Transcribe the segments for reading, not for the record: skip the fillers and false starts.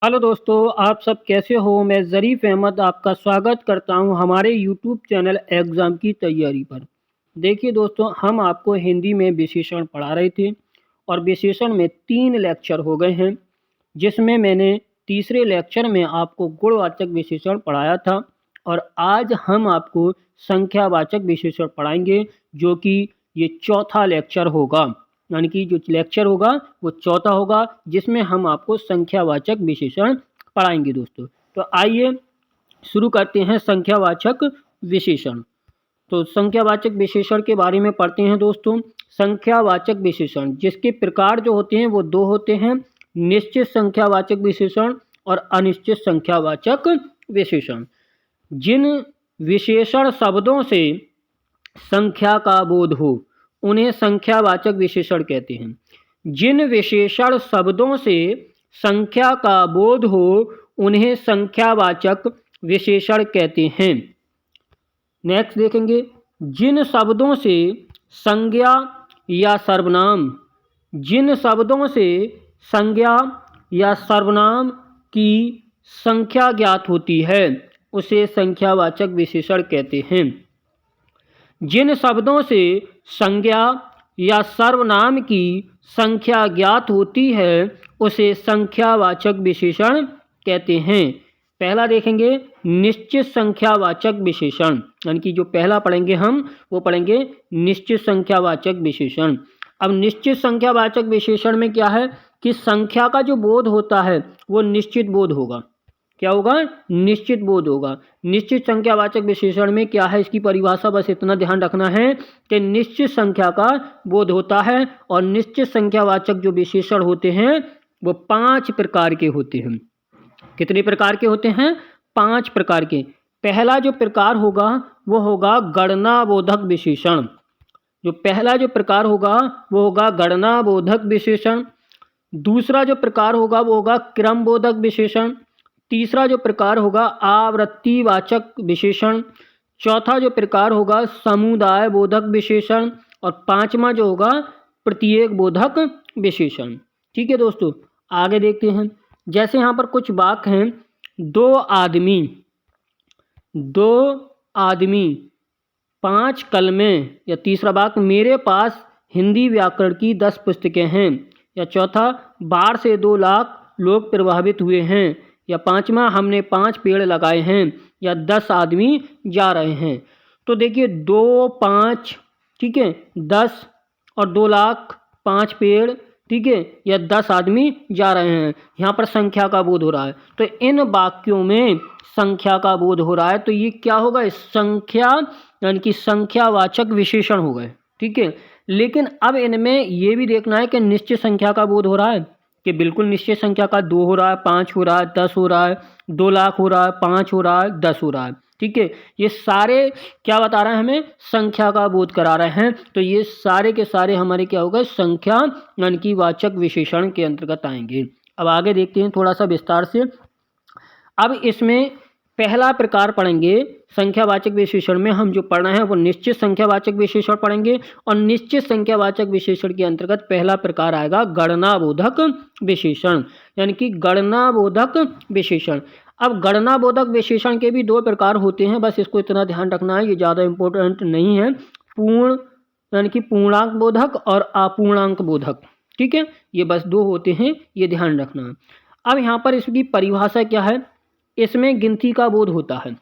Hello दोस्तों, आप सब कैसे हो। मैं ज़रीफ़ अहमद आपका स्वागत करता हूं हमारे यूट्यूब चैनल एग्ज़ाम की तैयारी पर। देखिए दोस्तों, हम आपको हिंदी में विशेषण पढ़ा रहे थे और विशेषण में 3 लेक्चर हो गए हैं, जिसमें मैंने तीसरे लेक्चर में आपको गुणवाचक विशेषण पढ़ाया था और आज हम आपको संख्यावाचक विशेषण पढ़ाएंगे, जो कि ये चौथा लेक्चर होगा। यानी कि जो लेक्चर होगा वो चौथा होगा, जिसमें हम आपको संख्यावाचक विशेषण पढ़ाएंगे दोस्तों। तो आइए शुरू करते हैं संख्यावाचक विशेषण। तो संख्यावाचक विशेषण के बारे में पढ़ते हैं दोस्तों। संख्यावाचक विशेषण जिसके प्रकार जो होते हैं वो 2 होते हैं, निश्चित संख्यावाचक विशेषण और अनिश्चित संख्यावाचक विशेषण। जिन विशेषण शब्दों से संख्या का बोध हो उन्हें संख्यावाचक विशेषण कहते हैं। जिन विशेषण शब्दों से संख्या का बोध हो उन्हें संख्यावाचक विशेषण कहते हैं। नेक्स्ट देखेंगे, जिन शब्दों से संज्ञा या सर्वनाम, जिन शब्दों से संज्ञा या सर्वनाम की संख्या ज्ञात होती है उसे संख्यावाचक विशेषण कहते हैं। जिन शब्दों से संज्ञा या सर्वनाम की संख्या ज्ञात होती है उसे संख्यावाचक विशेषण कहते हैं। पहला देखेंगे निश्चित संख्यावाचक विशेषण, यानी कि जो पहला पढ़ेंगे हम वो पढ़ेंगे निश्चित संख्यावाचक विशेषण। अब निश्चित संख्यावाचक विशेषण में क्या है कि संख्या का जो बोध होता है वो निश्चित बोध होगा। क्या होगा? निश्चित बोध होगा। निश्चित संख्यावाचक विशेषण में क्या है, इसकी परिभाषा बस इतना ध्यान रखना है कि निश्चित संख्या का बोध होता है और निश्चित संख्यावाचक जो विशेषण होते हैं वो 5 प्रकार के होते हैं। कितने प्रकार के होते हैं? 5 प्रकार के। पहला जो प्रकार होगा वो होगा गणनाबोधक विशेषण। जो पहला जो प्रकार होगा वो होगा गणनाबोधक विशेषण। दूसरा जो प्रकार होगा वो होगा क्रमबोधक विशेषण। तीसरा जो प्रकार होगा आवृत्तिवाचक विशेषण। चौथा जो प्रकार होगा समुदाय बोधक विशेषण और पांचवा जो होगा प्रत्येक बोधक विशेषण। ठीक है दोस्तों, आगे देखते हैं। जैसे यहाँ पर कुछ वाक्य हैं, दो आदमी 5 कलमें, या तीसरा वाक्य मेरे पास हिंदी व्याकरण की 10 पुस्तकें हैं, या चौथा बाढ़ से 2 लाख लोग प्रभावित हुए हैं, या पांचवा हमने 5 पेड़ लगाए हैं, या 10 आदमी जा रहे हैं। तो देखिए 2, 5, ठीक है, 10 और 2 लाख, 5 पेड़, ठीक है, या 10 आदमी जा रहे हैं। यहाँ पर संख्या का बोध हो रहा है। तो इन वाक्यों में संख्या का बोध हो रहा है, तो ये क्या होगा? संख्या, यानी कि संख्यावाचक विशेषण हो गए। ठीक है, लेकिन अब इनमें ये भी देखना है कि निश्चित संख्या का बोध हो रहा है, कि बिल्कुल निश्चित संख्या का 2 हो रहा है, 5 हो रहा है, 10 हो रहा है, 2 लाख हो रहा है, 5 हो रहा है, 10 हो रहा है। ठीक है, ये सारे क्या बता रहे हैं? हमें संख्या का बोध करा रहे हैं। तो ये सारे के सारे हमारे क्या होगा? संख्या यानी कि वाचक विशेषण के अंतर्गत आएंगे। अब आगे देखते हैं थोड़ा सा विस्तार से। अब इसमें पहला प्रकार पढ़ेंगे संख्यावाचक विशेषण में। हम जो पढ़ना है वो निश्चित संख्यावाचक विशेषण पढ़ेंगे और निश्चित संख्यावाचक विशेषण के अंतर्गत पहला प्रकार आएगा गणनाबोधक विशेषण, यानी कि गणनाबोधक विशेषण। अब गणनाबोधक विशेषण के भी 2 प्रकार होते हैं, बस इसको इतना ध्यान रखना है, ये ज़्यादा इम्पोर्टेंट नहीं है। पूर्ण यानी कि पूर्णांक बोधक और अपूर्णांक बोधक। ठीक है, ये बस 2 होते हैं, ये ध्यान रखना। अब यहाँ पर इसकी परिभाषा क्या है? इसमें गिनती का बोध होता है।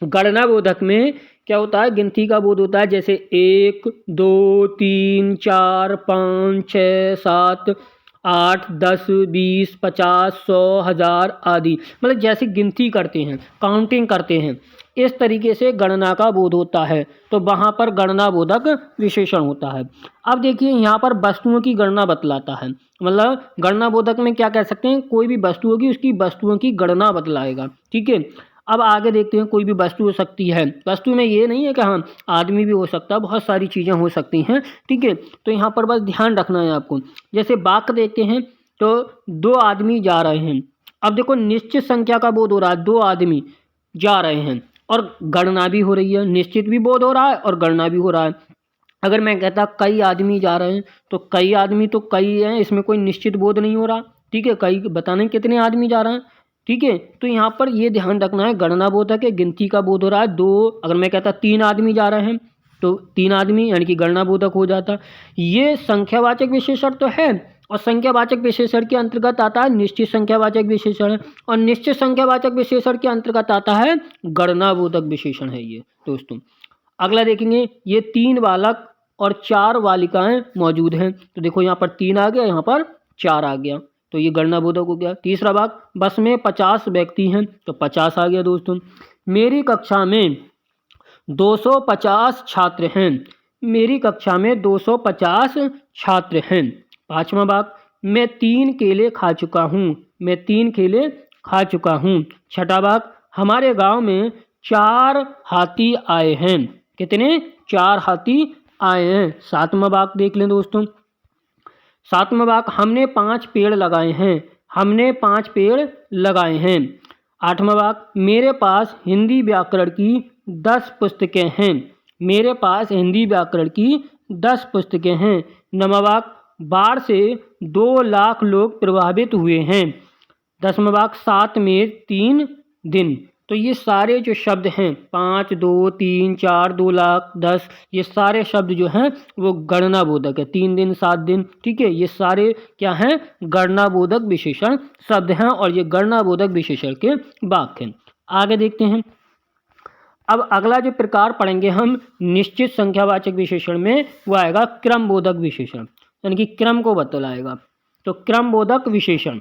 गणना बोधक में क्या होता है? गिनती का बोध होता है। जैसे 1, 2, 3, 4, 5, 6, 7, 8, 10, 20, 50, 100, 1000 आदि, मतलब जैसे गिनती करते हैं, काउंटिंग करते हैं, इस तरीके से गणना का बोध होता है। तो वहाँ पर गणना बोधक विशेषण होता है। अब देखिए यहाँ पर वस्तुओं की गणना बतलाता है, मतलब गणना बोधक में क्या कह सकते हैं? कोई भी वस्तु होगी उसकी वस्तुओं की गणना बतलाएगा। ठीक है, अब आगे देखते हैं। कोई भी वस्तु हो सकती है, वस्तु में ये नहीं है कि हाँ आदमी भी हो सकता है, बहुत सारी चीज़ें हो सकती हैं। ठीक है, तो यहाँ पर बस ध्यान रखना है आपको। जैसे वाक्य देखते हैं, तो 2 आदमी जा रहे हैं। अब देखो निश्चित संख्या का बोध हो रहा है, 2 आदमी जा रहे हैं और गणना भी हो रही है, निश्चित भी बोध हो रहा है और गणना भी हो रहा है। अगर मैं कहता कई आदमी जा रहे हैं, तो कई आदमी तो कई हैं, इसमें कोई निश्चित बोध नहीं हो रहा। ठीक है, कई बताने कितने आदमी जा रहे हैं, ठीक है। तो यहाँ पर ये ध्यान रखना है, गणनाबोधक है, गिनती का बोध हो रहा है। दो, अगर मैं कहता 3 आदमी जा रहे हैं तो 3 आदमी यानी कि गणनाबोधक हो जाता। ये संख्यावाचक विशेषण तो है, और संख्यावाचक विशेषण के अंतर्गत आता है निश्चित संख्यावाचक विशेषण, और निश्चित संख्यावाचक विशेषण के अंतर्गत आता है गणनाबोधक विशेषण है ये दोस्तों। अगला देखेंगे, ये 3 बालक और 4 बालिकाएं मौजूद हैं। तो देखो यहाँ पर 3 आ गया, यहाँ पर 4 आ गया, तो ये गणनाबोधक हो गया। तीसरा भाग, बस में 50 व्यक्ति हैं, तो 50 आ गया दोस्तों। मेरी कक्षा में 250 छात्र हैं। मेरी कक्षा में 250 छात्र हैं। पांचवा भाग, मैं 3 केले खा चुका हूँ। मैं 3 केले खा चुका हूँ। छठा भाग, हमारे गांव में 4 हाथी आए हैं। कितने? 4 हाथी आए हैं। सातवां भाग देख लें दोस्तों। सातवां भाग, हमने 5 पेड़ लगाए हैं। हमने 5 पेड़ लगाए हैं। आठवां भाग, मेरे पास हिंदी व्याकरण की 10 पुस्तकें हैं। मेरे पास हिंदी व्याकरण की 10 पुस्तकें हैं। नौवां भाग, बाढ़ से 2 लाख लोग प्रभावित हुए हैं। 10वां भाग, 7 में 3 दिन। तो ये सारे जो शब्द हैं 5, 2, 3, 4, 2 लाख, 10, ये सारे शब्द जो हैं वो गणनाबोधक है। 3 दिन, 7 दिन, ठीक है, ये सारे क्या हैं? गणनाबोधक विशेषण शब्द हैं, और ये गणनाबोधक विशेषण के वाक्य हैं। आगे देखते हैं। अब अगला जो प्रकार पढ़ेंगे हम निश्चित संख्यावाचक विशेषण में, वो आएगा क्रमबोधक विशेषण, यानी कि क्रम को बतलाएगा। तो क्रमबोधक विशेषण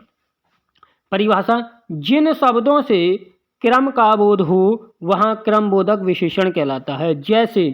परिभाषा, जिन शब्दों से क्रम का बोध हो वहाँ क्रमबोधक विशेषण कहलाता है। जैसे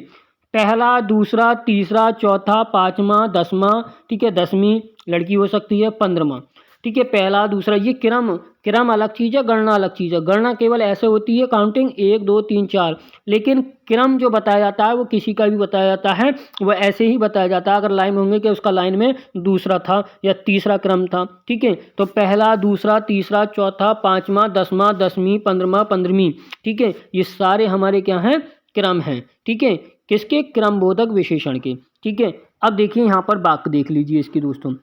पहला, दूसरा, तीसरा, चौथा, पांचवा, 10वां, ठीक है, 10वीं लड़की हो सकती है, 15वां, ठीक है, पहला, दूसरा, ये क्रम अलग चीज़ है, गणना अलग चीज़ है। गणना केवल ऐसे होती है काउंटिंग 1, 2, 3, 4, लेकिन क्रम जो बताया जाता है वो किसी का भी बताया जाता है, वो ऐसे ही बताया जाता है। अगर लाइन होंगे कि उसका लाइन में दूसरा था या तीसरा क्रम था, ठीक है, तो पहला, दूसरा, तीसरा, चौथा, पांचवा, 10वां, 10वीं, 15वां, 15वीं, ठीक है, ये सारे हमारे क्या हैं? क्रम हैं, ठीक है, किसके? क्रमबोधक विशेषण के, ठीक है। अब देखिए यहाँ पर वाक्य देख लीजिए इसकी दोस्तों।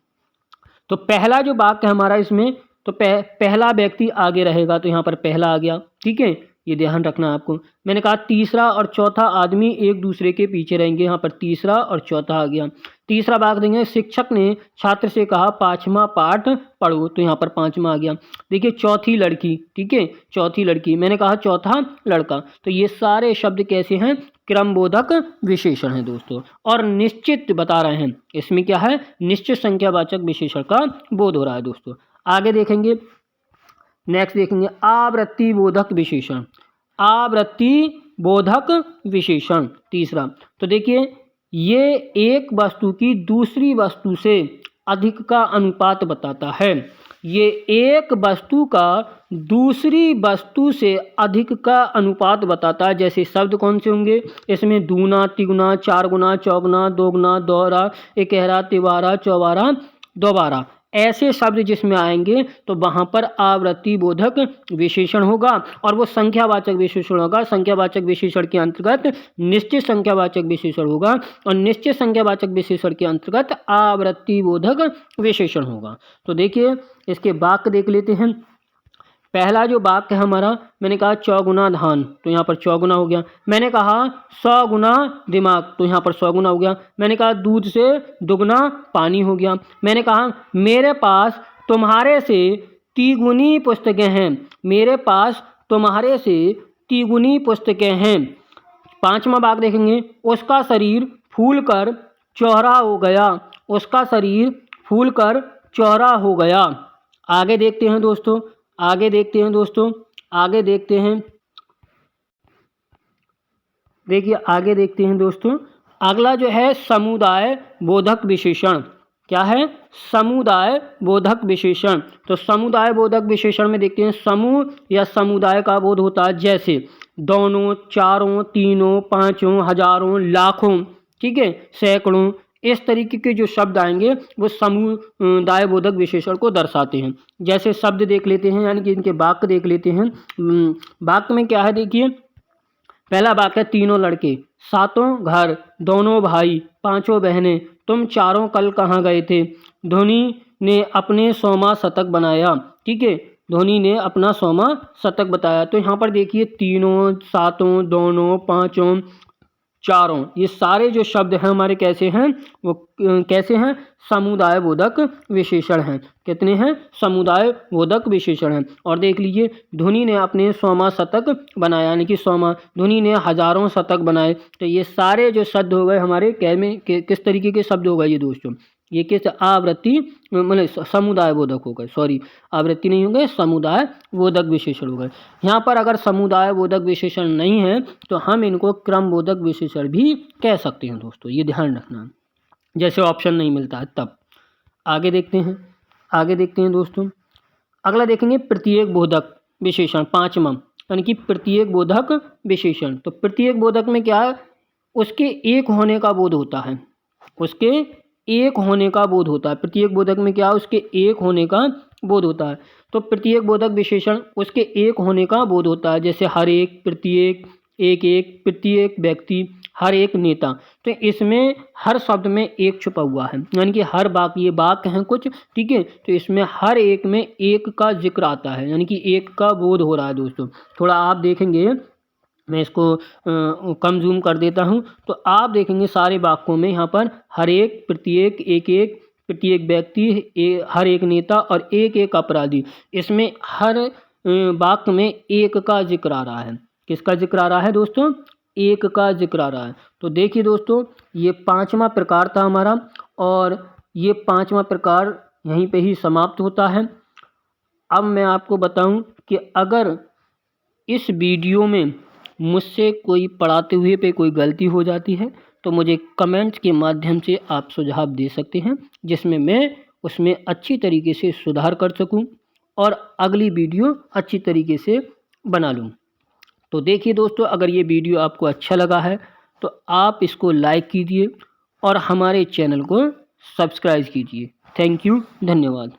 तो पहला जो वाक्य हमारा इसमें, तो पहला व्यक्ति आगे रहेगा, तो यहाँ पर पहला आ गया, ठीक है, ये ध्यान रखना आपको। मैंने कहा तीसरा और चौथा आदमी एक दूसरे के पीछे रहेंगे, यहाँ पर तीसरा और चौथा आ गया। तीसरा वाक्य देंगे, शिक्षक ने छात्र से कहा 5वां पाठ पढ़ो, तो यहाँ पर 5वां आ गया। देखिए चौथी लड़की, ठीक है, चौथी लड़की, मैंने कहा चौथा लड़का। तो ये सारे शब्द कैसे हैं? क्रमबोधक विशेषण है दोस्तों, और निश्चित बता रहे हैं, इसमें क्या है? निश्चित संख्यावाचक विशेषण का बोध हो रहा है दोस्तों। आगे देखेंगे, नेक्स्ट देखेंगे आवृत्ति बोधक विशेषण। आवृत्ति बोधक विशेषण तीसरा, तो देखिए ये एक वस्तु की दूसरी वस्तु से अधिक का अनुपात बताता है। ये एक वस्तु का दूसरी वस्तु से अधिक का अनुपात बताता है। जैसे शब्द कौन से होंगे इसमें? दूना, तिगुना, 4 गुना, चौगुना, दोगुना, दोहरा, इकहरा, तिबारा, चौबारा, दोबारा, ऐसे शब्द जिसमें आएंगे तो वहाँ पर आवृत्ति बोधक विशेषण होगा, और वो संख्यावाचक विशेषण होगा। संख्यावाचक विशेषण के अंतर्गत निश्चित संख्यावाचक विशेषण होगा, और निश्चित संख्यावाचक विशेषण के अंतर्गत आवृत्ति बोधक विशेषण होगा। तो देखिए इसके वाक्य देख लेते हैं। पहला जो वाक्य है हमारा, मैंने कहा चौगुना धान, तो यहाँ पर चौगुना हो गया। मैंने कहा 100 गुना दिमाग, तो यहाँ पर 100 गुना हो गया। मैंने कहा दूध से दुगना पानी हो गया। मैंने कहा मेरे पास तुम्हारे से तिगुनी पुस्तकें हैं। मेरे पास तुम्हारे से तिगुनी पुस्तकें हैं। पांचवा वाक्य देखेंगे, उसका शरीर फूलकर चौड़ा हो गया। उसका शरीर फूलकर चौड़ा हो गया। आगे देखते हैं दोस्तों, आगे देखते हैं दोस्तों, आगे देखते हैं। देखिए आगे देखते हैं दोस्तों, अगला जो है समुदाय बोधक विशेषण। क्या है? समुदाय बोधक विशेषण। तो समुदाय बोधक विशेषण में देखते हैं समूह या समुदाय का बोध होता है। जैसे दोनों, चारों, तीनों, पांचों, हजारों, लाखों, ठीक है, सैकड़ों, इस तरीके के जो शब्द आएंगे वो समुदाय बोधक विशेषण को दर्शाते हैं। जैसे शब्द देख लेते हैं, यानी कि इनके वाक्य देख लेते हैं। वाक्य में क्या है देखिए, पहला वाक्य, तीनों लड़के, सातों घर, दोनों भाई, पांचों बहनें, तुम चारों कल कहाँ गए थे? धोनी ने अपने 100वां शतक बनाया, ठीक है, धोनी ने अपना 100वां शतक बताया। तो यहाँ पर देखिए तीनों, सातों, दोनों, पाँचों, चारों, ये सारे जो शब्द हैं हमारे कैसे हैं, वो कैसे हैं, समुदाय बोधक विशेषण हैं। कितने हैं, समुदाय बोधक विशेषण हैं। और देख लीजिए धोनी ने अपने 100वां शतक बनाया, यानी कि 100वां, धोनी ने हजारों शतक बनाए। तो ये सारे जो शब्द हो गए हमारे किस तरीके के शब्द हो गए ये दोस्तों, ये किस आवृत्ति मतलब समुदाय बोधक हो गए, सॉरी आवृत्ति नहीं हो गए, समुदाय बोधक विशेषण हो गए। यहाँ पर अगर समुदाय बोधक विशेषण नहीं है तो हम इनको क्रम बोधक विशेषण भी कह सकते हैं दोस्तों, ये ध्यान रखना, जैसे ऑप्शन नहीं मिलता है तब। आगे देखते हैं दोस्तों। अगला देखेंगे प्रत्येक बोधक विशेषण, 5वां, यानी कि प्रत्येक बोधक विशेषण। तो प्रत्येक बोधक में क्या है, उसके एक होने का बोध होता है, उसके एक होने का बोध होता है। प्रत्येक बोधक में क्या है, उसके एक होने का बोध होता है। तो प्रत्येक बोधक विशेषण उसके एक होने का बोध होता है, जैसे हर एक, प्रत्येक, एक एक, प्रत्येक व्यक्ति, हर एक नेता। तो इसमें हर शब्द में एक छुपा हुआ है, यानी कि हर वाक्य, ये वाक्य हैं कुछ, ठीक है, तो इसमें हर एक में एक का जिक्र आता है, यानी कि एक का बोध हो रहा है दोस्तों। थोड़ा आप देखेंगे, मैं इसको कम जूम कर देता हूँ, तो आप देखेंगे सारे वाक्यों में यहाँ पर हर एक, प्रत्येक, एक एक, प्रत्येक व्यक्ति, हर एक नेता और एक एक अपराधी, इसमें हर वाक्य में एक का जिक्र आ रहा है। किसका जिक्र आ रहा है दोस्तों, एक का जिक्र आ रहा है। तो देखिए दोस्तों ये 5वां प्रकार था हमारा, और ये 5वां प्रकार यहीं पे ही समाप्त होता है। अब मैं आपको बताऊं कि अगर इस वीडियो में मुझसे कोई पढ़ाते हुए पे कोई गलती हो जाती है तो मुझे कमेंट्स के माध्यम से आप सुझाव दे सकते हैं, जिसमें मैं उसमें अच्छी तरीके से सुधार कर सकूं और अगली वीडियो अच्छी तरीके से बना लूं। तो देखिए दोस्तों, अगर ये वीडियो आपको अच्छा लगा है तो आप इसको लाइक कीजिए और हमारे चैनल को सब्सक्राइब कीजिए। थैंक यू, धन्यवाद।